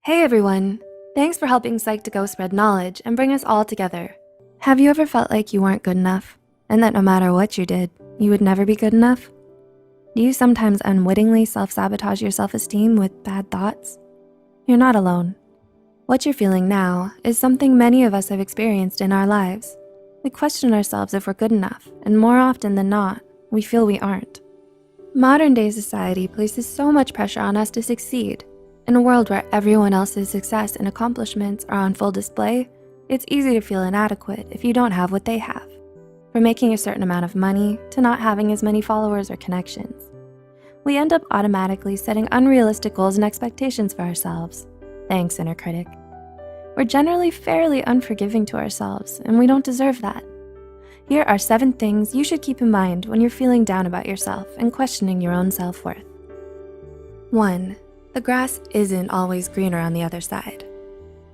Hey everyone! Thanks for helping Psych2Go spread knowledge and bring us all together. Have you ever felt like you weren't good enough and that no matter what you did, you would never be good enough? Do you sometimes unwittingly self-sabotage your self-esteem with bad thoughts? You're not alone. What you're feeling now is something many of us have experienced in our lives. We question ourselves if we're good enough, and more often than not, we feel we aren't. Modern day society places so much pressure on us to succeed. In a world where everyone else's success and accomplishments are on full display, it's easy to feel inadequate if you don't have what they have. From making a certain amount of money to not having as many followers or connections. We end up automatically setting unrealistic goals and expectations for ourselves. Thanks, inner critic. We're generally fairly unforgiving to ourselves, and we don't deserve that. Here are 7 things you should keep in mind when you're feeling down about yourself and questioning your own self-worth. 1. The grass isn't always greener on the other side.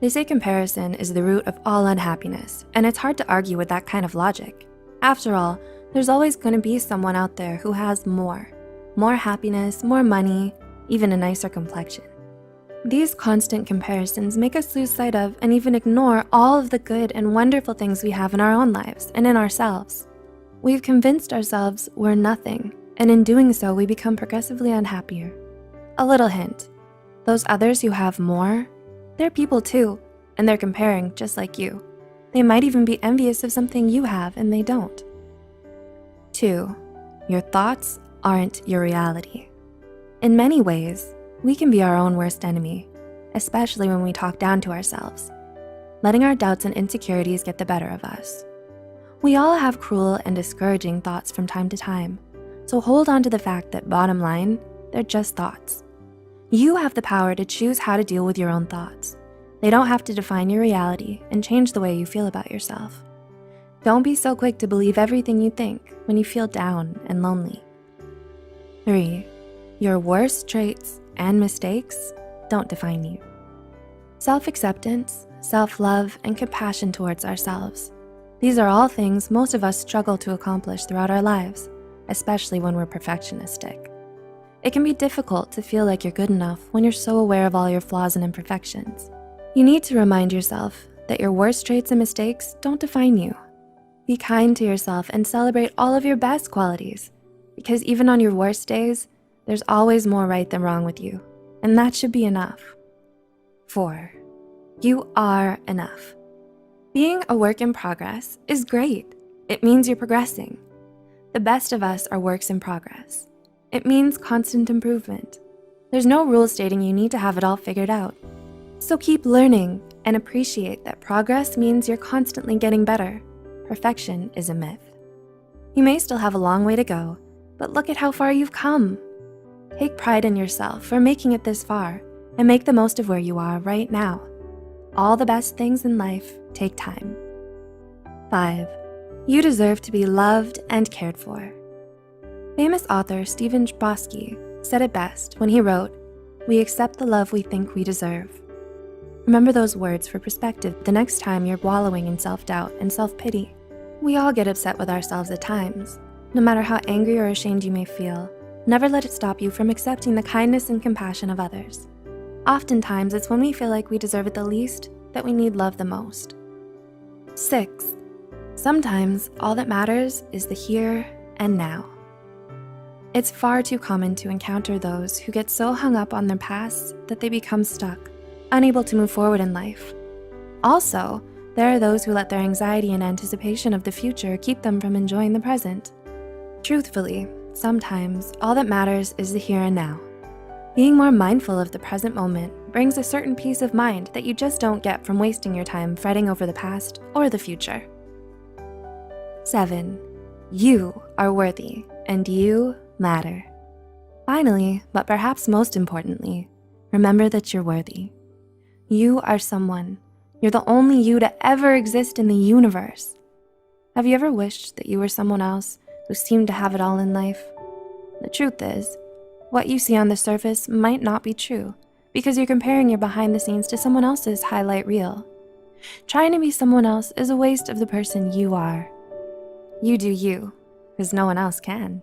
They say comparison is the root of all unhappiness, and it's hard to argue with that kind of logic. After all, there's always gonna be someone out there who has more happiness, more money, even a nicer complexion. These constant comparisons make us lose sight of and even ignore all of the good and wonderful things we have in our own lives and in ourselves. We've convinced ourselves we're nothing, and in doing so, we become progressively unhappier. A little hint, those others who have more, they're people too, and they're comparing just like you. They might even be envious of something you have and they don't. 2, your thoughts aren't your reality. In many ways, we can be our own worst enemy, especially when we talk down to ourselves, letting our doubts and insecurities get the better of us. We all have cruel and discouraging thoughts from time to time, so hold on to the fact that bottom line, they're just thoughts. You have the power to choose how to deal with your own thoughts. They don't have to define your reality and change the way you feel about yourself. Don't be so quick to believe everything you think when you feel down and lonely. 3, your worst traits and mistakes don't define you. Self-acceptance, self-love, and compassion towards ourselves. These are all things most of us struggle to accomplish throughout our lives, especially when we're perfectionistic. It can be difficult to feel like you're good enough when you're so aware of all your flaws and imperfections. You need to remind yourself that your worst traits and mistakes don't define you. Be kind to yourself and celebrate all of your best qualities, because even on your worst days, there's always more right than wrong with you, and that should be enough. 4, you are enough. Being a work in progress is great. It means you're progressing. The best of us are works in progress. It means constant improvement. There's no rule stating you need to have it all figured out. So keep learning and appreciate that progress means you're constantly getting better. Perfection is a myth. You may still have a long way to go, but look at how far you've come. Take pride in yourself for making it this far and make the most of where you are right now. All the best things in life take time. 5, you deserve to be loved and cared for. Famous author Stephen Chbosky said it best when he wrote, "We accept the love we think we deserve." Remember those words for perspective the next time you're wallowing in self-doubt and self-pity. We all get upset with ourselves at times. No matter how angry or ashamed you may feel, never let it stop you from accepting the kindness and compassion of others. Oftentimes, it's when we feel like we deserve it the least that we need love the most. 6, sometimes all that matters is the here and now. It's far too common to encounter those who get so hung up on their past that they become stuck, unable to move forward in life. Also, there are those who let their anxiety and anticipation of the future keep them from enjoying the present. Truthfully, sometimes all that matters is the here and now. Being more mindful of the present moment brings a certain peace of mind that you just don't get from wasting your time fretting over the past or the future. 7, you are worthy and you matter. Finally, but perhaps most importantly, remember that you're worthy. You are someone. You're the only you to ever exist in the universe. Have you ever wished that you were someone else who seemed to have it all in life? The truth is, what you see on the surface might not be true because you're comparing your behind the scenes to someone else's highlight reel. Trying to be someone else is a waste of the person you are. You do you, because no one else can.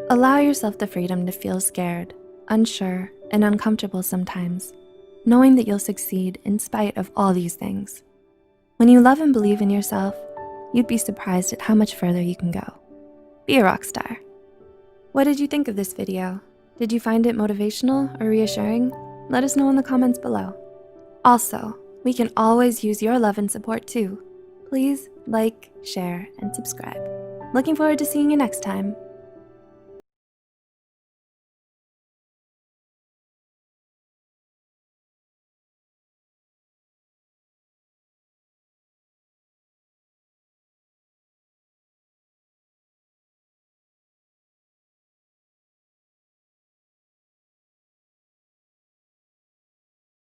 Allow yourself the freedom to feel scared, unsure, and uncomfortable sometimes. knowing that you'll succeed in spite of all these things. When you love and believe in yourself, you'd be surprised at how much further you can go. Be a rock star. What did you think of this video? Did you find it motivational or reassuring? Let us know in the comments below. Also, we can always use your love and support too. Please like, share, and subscribe. Looking forward to seeing you next time.